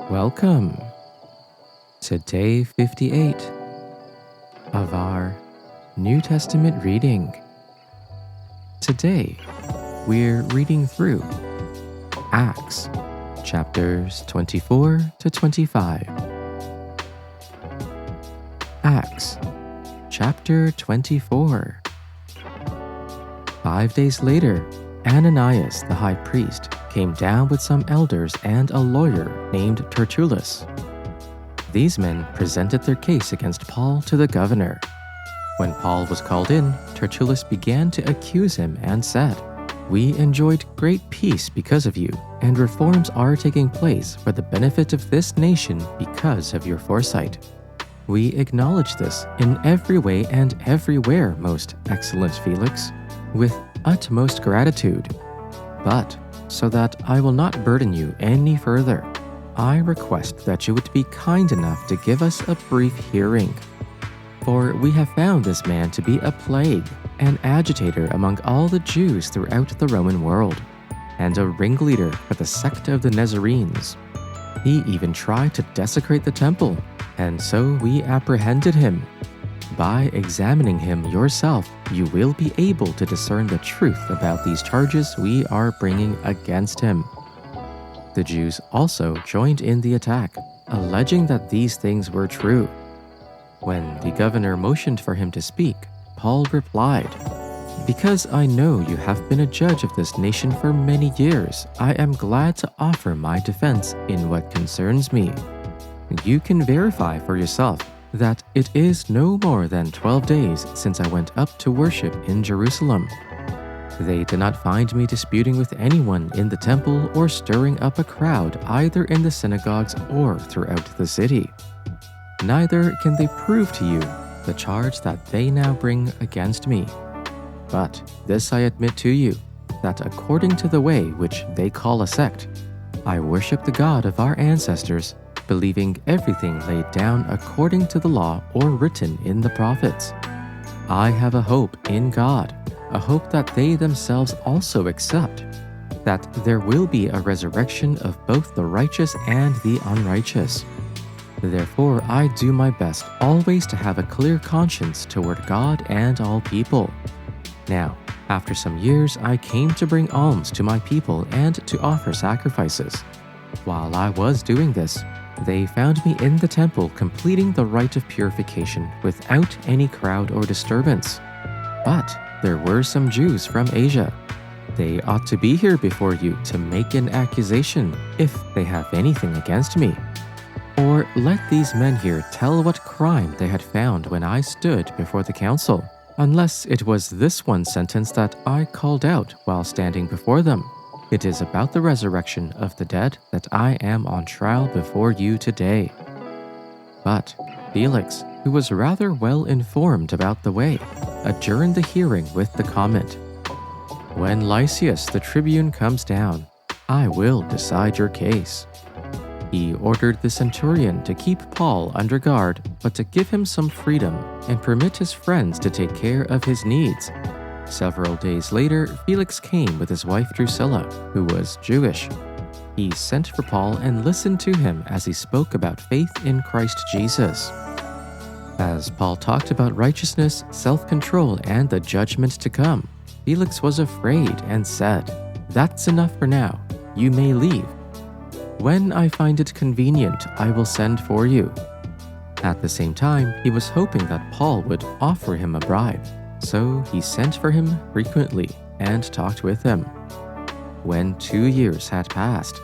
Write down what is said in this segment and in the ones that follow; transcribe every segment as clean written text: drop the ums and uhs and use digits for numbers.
Welcome to day 58 of our New Testament reading. Today, we're reading through Acts chapters 24 to 25. Acts chapter 24. 5 days later, Ananias the high priest came down with some elders and a lawyer named Tertullus. These men presented their case against Paul to the governor. When Paul was called in, Tertullus began to accuse him and said, "We enjoyed great peace because of you, and reforms are taking place for the benefit of this nation because of your foresight. We acknowledge this in every way and everywhere, most excellent Felix, with utmost gratitude. But, so that I will not burden you any further, I request that you would be kind enough to give us a brief hearing. For we have found this man to be a plague, an agitator among all the Jews throughout the Roman world, and a ringleader for the sect of the Nazarenes. He even tried to desecrate the temple, and so we apprehended him. By examining him yourself, you will be able to discern the truth about these charges we are bringing against him." The Jews also joined in the attack, alleging that these things were true. When the governor motioned for him to speak, Paul replied, "Because I know you have been a judge of this nation for many years, I am glad to offer my defense in what concerns me. You can verify for yourself that it is no more than 12 days since I went up to worship in Jerusalem. They did not find me disputing with anyone in the temple or stirring up a crowd either in the synagogues or throughout the city. Neither can they prove to you the charge that they now bring against me. But this I admit to you, that according to the way which they call a sect, I worship the God of our ancestors, believing everything laid down according to the law or written in the prophets. I have a hope in God, a hope that they themselves also accept, that there will be a resurrection of both the righteous and the unrighteous. Therefore, I do my best always to have a clear conscience toward God and all people. Now, after some years, I came to bring alms to my people and to offer sacrifices. While I was doing this, they found me in the temple completing the rite of purification without any crowd or disturbance. But there were some Jews from Asia. They ought to be here before you to make an accusation if they have anything against me. Or let these men here tell what crime they had found when I stood before the council, unless it was this one sentence that I called out while standing before them. It is about the resurrection of the dead that I am on trial before you today." But Felix, who was rather well informed about the way, adjourned the hearing with the comment, "When Lysias the tribune comes down, I will decide your case." He ordered the centurion to keep Paul under guard, but to give him some freedom and permit his friends to take care of his needs. Several days later, Felix came with his wife Drusilla, who was Jewish. He sent for Paul and listened to him as he spoke about faith in Christ Jesus. As Paul talked about righteousness, self-control, and the judgment to come, Felix was afraid and said, "That's enough for now. You may leave. When I find it convenient, I will send for you." At the same time, he was hoping that Paul would offer him a bribe. So he sent for him frequently and talked with him. When 2 years had passed,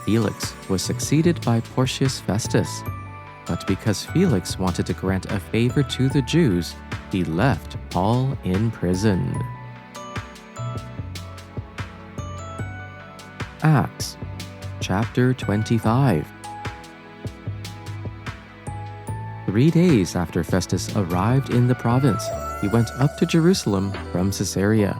Felix was succeeded by Porcius Festus. But because Felix wanted to grant a favor to the Jews, he left Paul in prison. Acts chapter 25. 3 days after Festus arrived in the province, he went up to Jerusalem from Caesarea.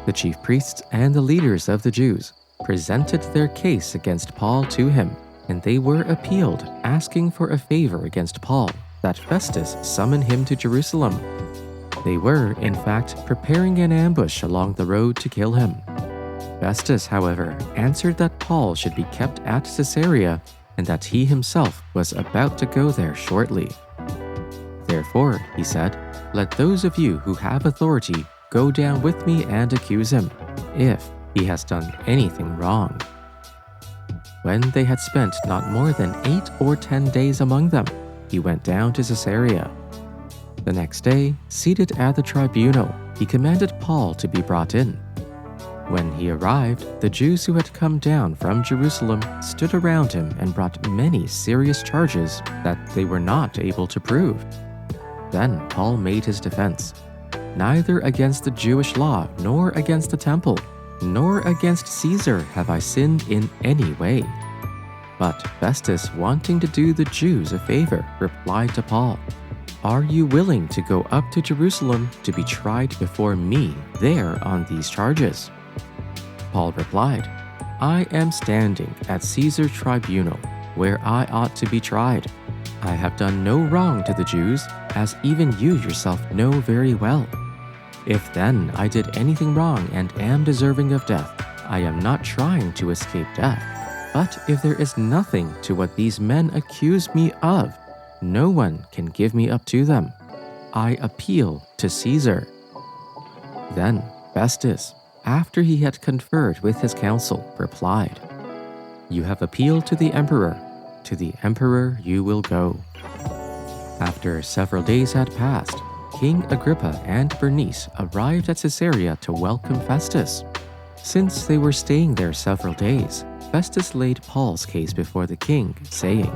The chief priests and the leaders of the Jews presented their case against Paul to him, and they were appealed, asking for a favor against Paul, that Festus summon him to Jerusalem. They were, in fact, preparing an ambush along the road to kill him. Festus, however, answered that Paul should be kept at Caesarea and that he himself was about to go there shortly. Therefore, he said, let those of you who have authority go down with me and accuse him, if he has done anything wrong. When they had spent not more than 8 or 10 days among them, he went down to Caesarea. The next day, seated at the tribunal, he commanded Paul to be brought in. When he arrived, the Jews who had come down from Jerusalem stood around him and brought many serious charges that they were not able to prove. Then Paul made his defense. Neither against the Jewish law, nor against the temple, nor against Caesar have I sinned in any way. But Festus, wanting to do the Jews a favor, replied to Paul, are you willing to go up to Jerusalem to be tried before me there on these charges? Paul replied, I am standing at Caesar's tribunal, where I ought to be tried. I have done no wrong to the Jews, as even you yourself know very well. If then I did anything wrong and am deserving of death, I am not trying to escape death. But if there is nothing to what these men accuse me of, no one can give me up to them. I appeal to Caesar. Then Festus, after he had conferred with his council, replied, you have appealed to the emperor. To the emperor you will go. After several days had passed, King Agrippa and Bernice arrived at Caesarea to welcome Festus. Since they were staying there several days, Festus laid Paul's case before the king, saying,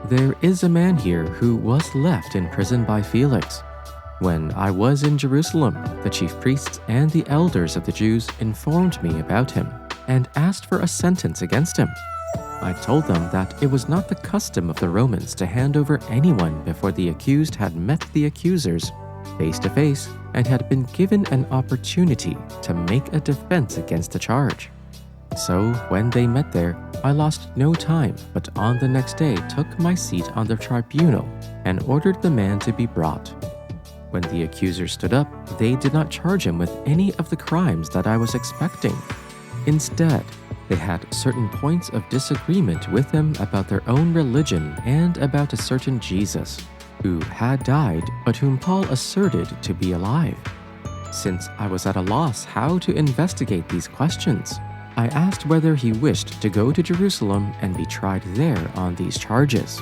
there is a man here who was left in prison by Felix. When I was in Jerusalem, the chief priests and the elders of the Jews informed me about him and asked for a sentence against him. I told them that it was not the custom of the Romans to hand over anyone before the accused had met the accusers face to face and had been given an opportunity to make a defense against the charge. So when they met there, I lost no time, but on the next day took my seat on the tribunal and ordered the man to be brought. When the accusers stood up, they did not charge him with any of the crimes that I was expecting. Instead, they had certain points of disagreement with him about their own religion and about a certain Jesus, who had died but whom Paul asserted to be alive. Since I was at a loss how to investigate these questions, I asked whether he wished to go to Jerusalem and be tried there on these charges.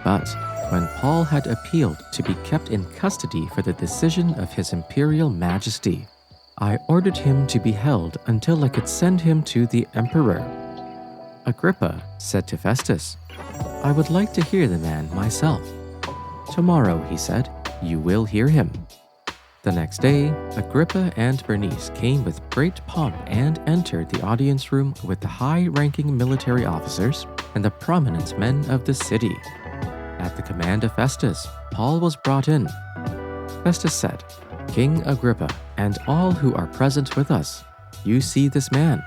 But when Paul had appealed to be kept in custody for the decision of his imperial majesty, I ordered him to be held until I could send him to the emperor. Agrippa said to Festus, I would like to hear the man myself. Tomorrow, he said, you will hear him. The next day, Agrippa and Bernice came with great pomp and entered the audience room with the high-ranking military officers and the prominent men of the city. At the command of Festus, Paul was brought in. Festus said, King Agrippa, and all who are present with us, you see this man.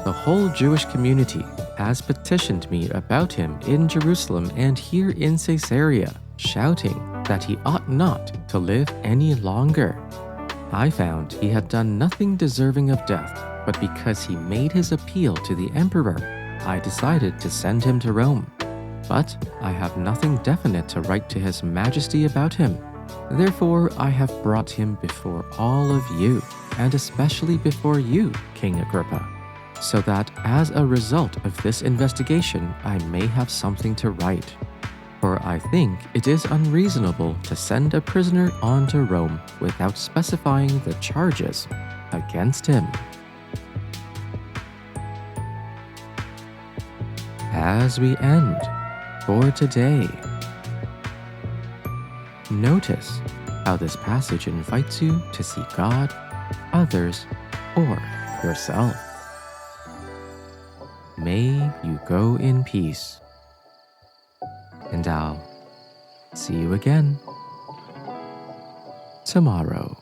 The whole Jewish community has petitioned me about him in Jerusalem and here in Caesarea, shouting that he ought not to live any longer. I found he had done nothing deserving of death, but because he made his appeal to the emperor, I decided to send him to Rome. But I have nothing definite to write to His Majesty about him. Therefore, I have brought him before all of you, and especially before you, King Agrippa, so that as a result of this investigation, I may have something to write. For I think it is unreasonable to send a prisoner on to Rome without specifying the charges against him. As we end for today, notice how this passage invites you to see God, others, or yourself. May you go in peace. And I'll see you again tomorrow.